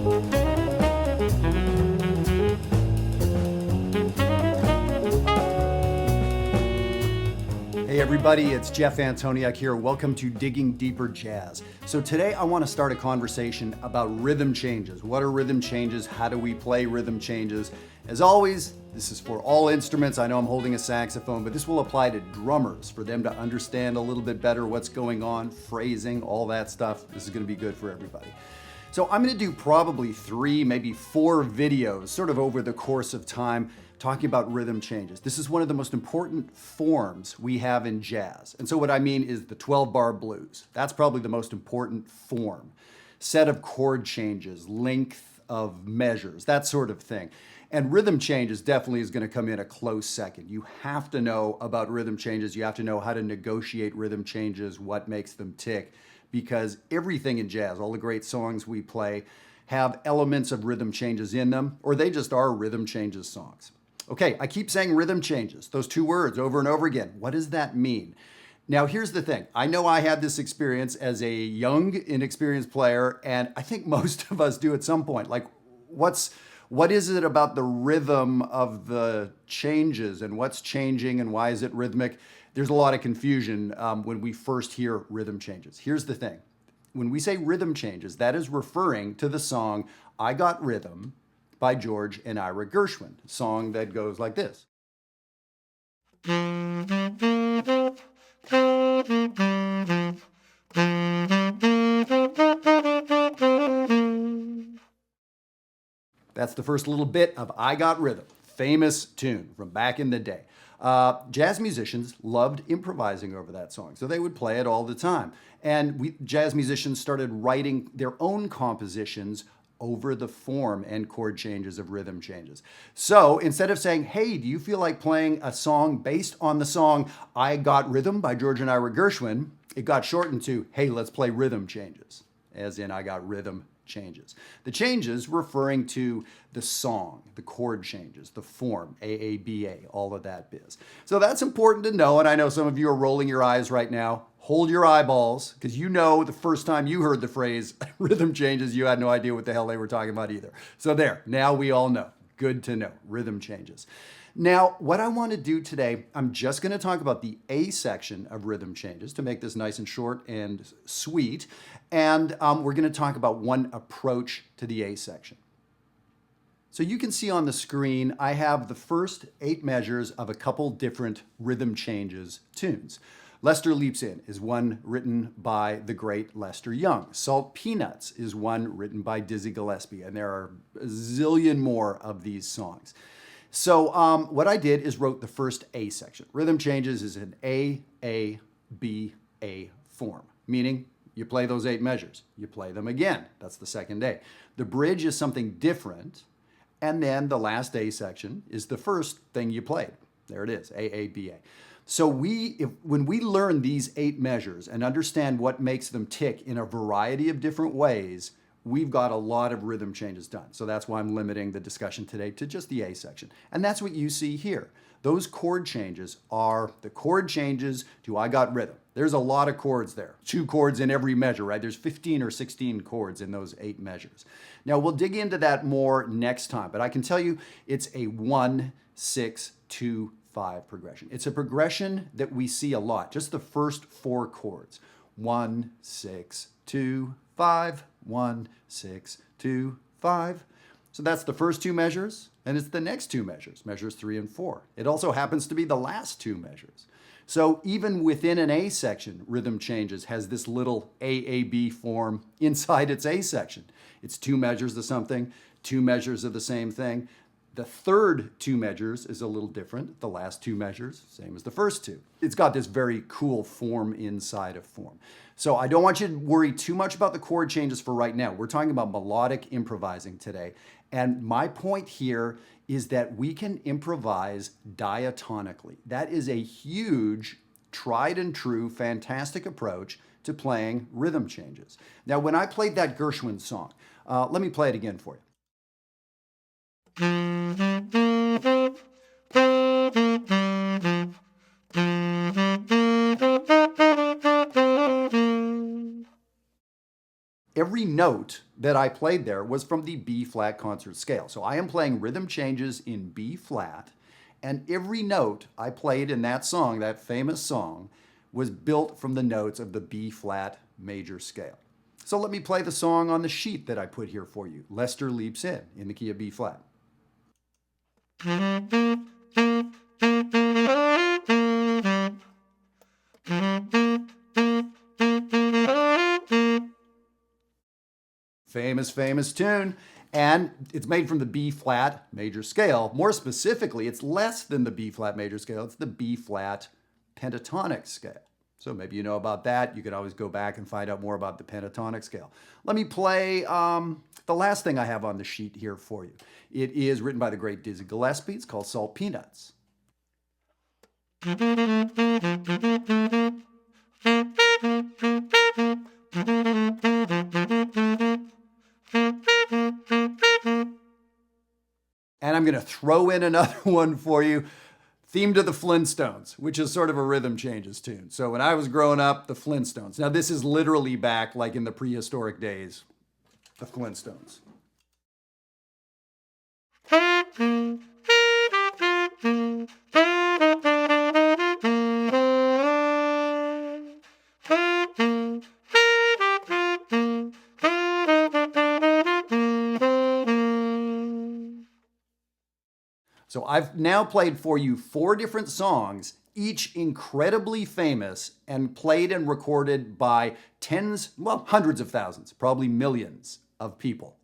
Hey everybody, it's Jeff Antoniuk here. Welcome to Digging Deeper Jazz. So today I want to start a conversation about rhythm changes. What are rhythm changes? How do we play rhythm changes? As always, this is for all instruments. I know I'm holding a saxophone, but this will apply to drummers for them to understand a little bit better what's going on, phrasing, all that stuff. This is going to be good for everybody. So I'm going to do probably 3, maybe 4 videos sort of over the course of time talking about rhythm changes. This is one of the most important forms we have in jazz. And so what I mean is the 12-bar blues. That's probably the most important form. Set of chord changes, length of measures, that sort of thing. And rhythm changes definitely is going to come in a close second. You have to know about rhythm changes. You have to know how to negotiate rhythm changes, what makes them tick, because everything in jazz, all the great songs we play, have elements of rhythm changes in them, or they just are rhythm changes songs. Okay, I keep saying rhythm changes, those 2 words over and over again. What does that mean? Now, here's the thing. I know I had this experience as a young, inexperienced player, and I think most of us do at some point. Like, what is it about the rhythm of the changes, and what's changing, and why is it rhythmic? There's a lot of confusion when we first hear rhythm changes. Here's the thing. When we say rhythm changes, that is referring to the song I Got Rhythm by George and Ira Gershwin, a song that goes like this. That's the first little bit of I Got Rhythm, famous tune from back in the day. Jazz musicians loved improvising over that song, so they would play it all the time. And jazz musicians started writing their own compositions over the form and chord changes of rhythm changes. So instead of saying, hey, do you feel like playing a song based on the song I Got Rhythm by George and Ira Gershwin, it got shortened to, hey, let's play rhythm changes, as in I got rhythm changes. The changes referring to the song, the chord changes, the form, AABA, all of that biz. So that's important to know, and I know some of you are rolling your eyes right now. Hold your eyeballs, because you know the first time you heard the phrase rhythm changes, you had no idea what the hell they were talking about either. So there, now we all know. Good to know, rhythm changes. Now, what I want to do today, I'm just going to talk about the A section of rhythm changes to make this nice and short and sweet. And we're going to talk about one approach to the A section. So you can see on the screen, I have the first 8 measures of a couple different rhythm changes tunes. Lester Leaps In is one written by the great Lester Young. Salt Peanuts is one written by Dizzy Gillespie, and there are a zillion more of these songs. So what I did is wrote the first A section. Rhythm changes is an A, B, A form, meaning you play those 8 measures. You play them again. That's the second A. The bridge is something different, and then the last A section is the first thing you played. There it is, A, B, A. So when we learn these 8 measures and understand what makes them tick in a variety of different ways, we've got a lot of rhythm changes done. So that's why I'm limiting the discussion today to just the A section. And that's what you see here. Those chord changes are the chord changes to I Got Rhythm. There's a lot of chords there. 2 chords in every measure, right? There's 15 or 16 chords in those 8 measures. Now we'll dig into that more next time, but I can tell you it's a 1, 6, 2, 5 progression. It's a progression that we see a lot, just the first 4 chords. 1, 6, 2, 5, 1, 6, 2, 5. So that's the first 2 measures, and it's the next 2 measures, measures 3 and 4. It also happens to be the last 2 measures. So even within an A section, rhythm changes has this little AAB form inside its A section. It's 2 measures of something, 2 measures of the same thing. The third 2 measures is a little different. The last 2 measures, same as the first 2. It's got this very cool form inside of form. So I don't want you to worry too much about the chord changes for right now. We're talking about melodic improvising today. And my point here is that we can improvise diatonically. That is a huge, tried and true, fantastic approach to playing rhythm changes. Now, when I played that Gershwin song, let me play it again for you. Every every note that I played there was from the B flat concert scale. So I am playing rhythm changes in B flat, and every note I played in that song, that famous song, was built from the notes of the B flat major scale. So let me play the song on the sheet that I put here for you. Lester Leaps in the key of B flat. Famous, famous tune. And it's made from the B flat major scale. More specifically, it's less than the B flat major scale. It's the B flat pentatonic scale. So maybe you know about that. You could always go back and find out more about the pentatonic scale. Let me play the last thing I have on the sheet here for you. It is written by the great Dizzy Gillespie. It's called Salt Peanuts. And I'm going to throw in another one for you, themed to the Flintstones, which is sort of a rhythm changes tune. So when I was growing up, the Flintstones. Now this is literally back like in the prehistoric days, the Flintstones. So I've now played for you 4 different songs, each incredibly famous and played and recorded by tens, well, hundreds of thousands, probably millions of people.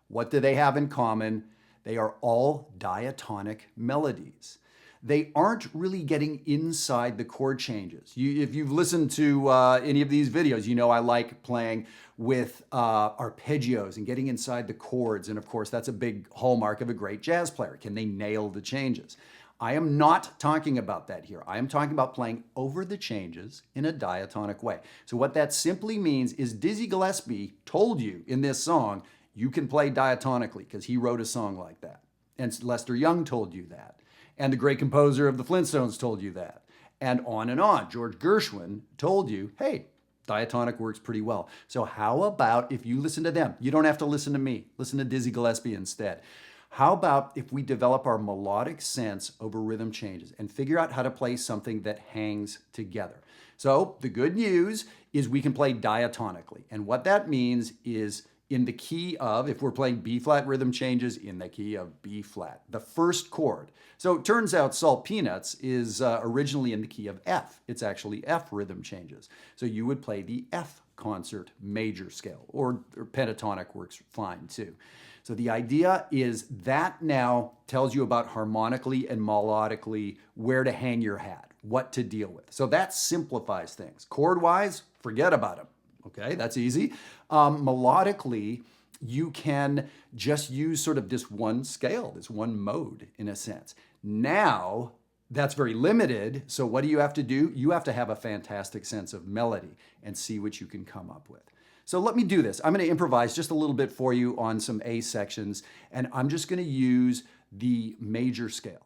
What do they have in common? They are all diatonic melodies. They aren't really getting inside the chord changes. If you've listened to any of these videos, you know I like playing with arpeggios and getting inside the chords. And of course, that's a big hallmark of a great jazz player. Can they nail the changes? I am not talking about that here. I am talking about playing over the changes in a diatonic way. So what that simply means is Dizzy Gillespie told you in this song, you can play diatonically because he wrote a song like that. And Lester Young told you that. And the great composer of the Flintstones told you that. And on and on. George Gershwin told you, hey, diatonic works pretty well. So how about if you listen to them? You don't have to listen to me. Listen to Dizzy Gillespie instead. How about if we develop our melodic sense over rhythm changes and figure out how to play something that hangs together? So the good news is we can play diatonically. And what that means is in the key of, if we're playing B flat rhythm changes, in the key of B flat, the first chord. So it turns out Salt Peanuts is originally in the key of F. It's actually F rhythm changes. So you would play the F concert major scale, or pentatonic works fine too. So the idea is that now tells you about harmonically and melodically where to hang your hat, what to deal with. So that simplifies things. Chord-wise, forget about them. Okay, that's easy. Melodically, you can just use sort of this one scale, this one mode in a sense. Now, that's very limited. So what do you have to do? You have to have a fantastic sense of melody and see what you can come up with. So let me do this. I'm going to improvise just a little bit for you on some A sections, and I'm just going to use the major scale.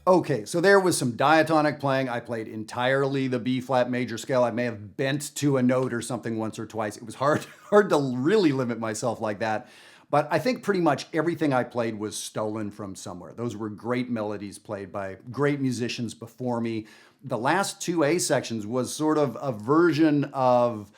Okay, so there was some diatonic playing. I played entirely the B flat major scale. I may have bent to a note or something once or twice. It was hard to really limit myself like that. But I think pretty much everything I played was stolen from somewhere. Those were great melodies played by great musicians before me. The last 2 A sections was sort of a version of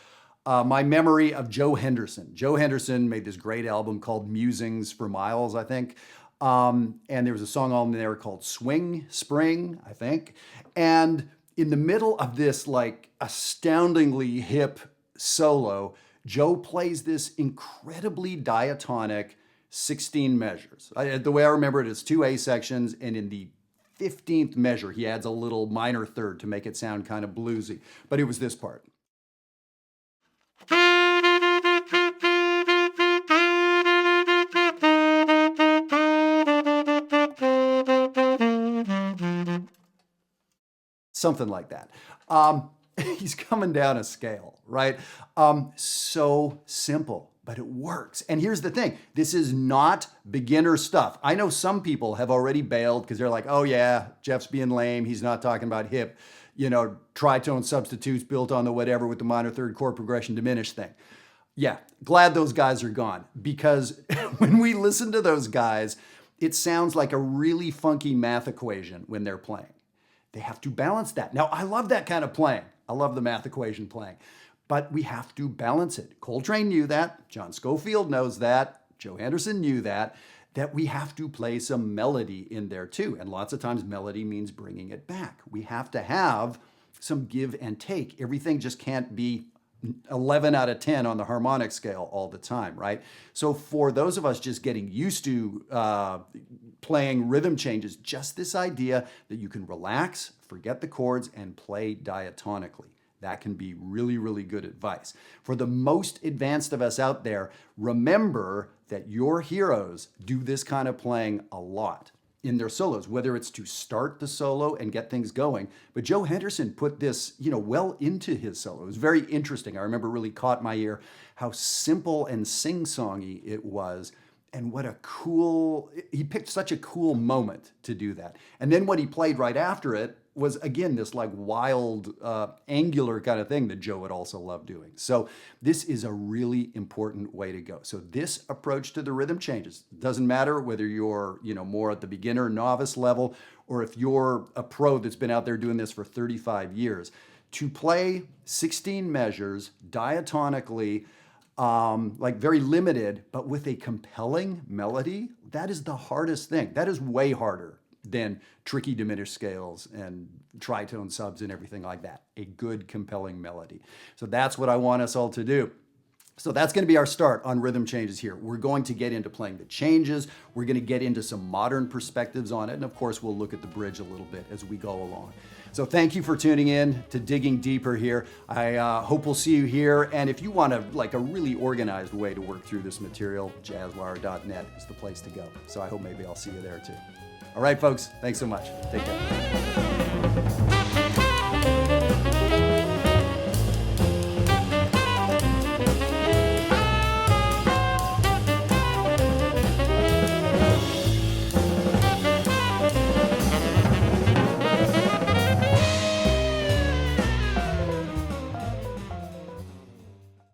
my memory of Joe Henderson. Joe Henderson made this great album called Musings for Miles, I think. And there was a song on there called Swing Spring, I think. And in the middle of this like astoundingly hip solo, Joe plays this incredibly diatonic 16 measures. The way I remember it is 2 A sections, and in the 15th measure, he adds a little minor third to make it sound kind of bluesy. But it was this part. Something like that. He's coming down a scale, right? So simple, but it works. And here's the thing, this is not beginner stuff. I know some people have already bailed because they're like, oh yeah, Jeff's being lame. He's not talking about hip, tritone substitutes built on the whatever with the minor third chord progression diminished thing. Yeah, glad those guys are gone, because when we listen to those guys, it sounds like a really funky math equation when they're playing. They have to balance that. Now, I love that kind of playing. I love the math equation playing, but we have to balance it. Coltrane knew that. John Scofield knows that. Joe Henderson knew that we have to play some melody in there too. And lots of times melody means bringing it back. We have to have some give and take. Everything just can't be 11 out of 10 on the harmonic scale all the time, right? So for those of us just getting used to playing rhythm changes, just this idea that you can relax, forget the chords, and play diatonically. That can be really, really good advice. For the most advanced of us out there, remember that your heroes do this kind of playing a lot in their solos, whether it's to start the solo and get things going. But Joe Henderson put this, well into his solo. It was very interesting. I remember really caught my ear how simple and sing-songy it was, and he picked such a cool moment to do that. And then what he played right after it was, again, this like wild, angular kind of thing that Joe would also love doing. So this is a really important way to go. So this approach to the rhythm changes. Doesn't matter whether you're, more at the beginner, novice level, or if you're a pro that's been out there doing this for 35 years. To play 16 measures diatonically, like very limited, but with a compelling melody, that is the hardest thing. That is way harder than tricky diminished scales and tritone subs and everything like that. A good, compelling melody. So that's what I want us all to do. So that's going to be our start on rhythm changes here. We're going to get into playing the changes. We're going to get into some modern perspectives on it. And of course, we'll look at the bridge a little bit as we go along. So thank you for tuning in to Digging Deeper here. I hope we'll see you here. And if you want a really organized way to work through this material, jazzwire.net is the place to go. So I hope maybe I'll see you there too. All right, folks, thanks so much. Take care.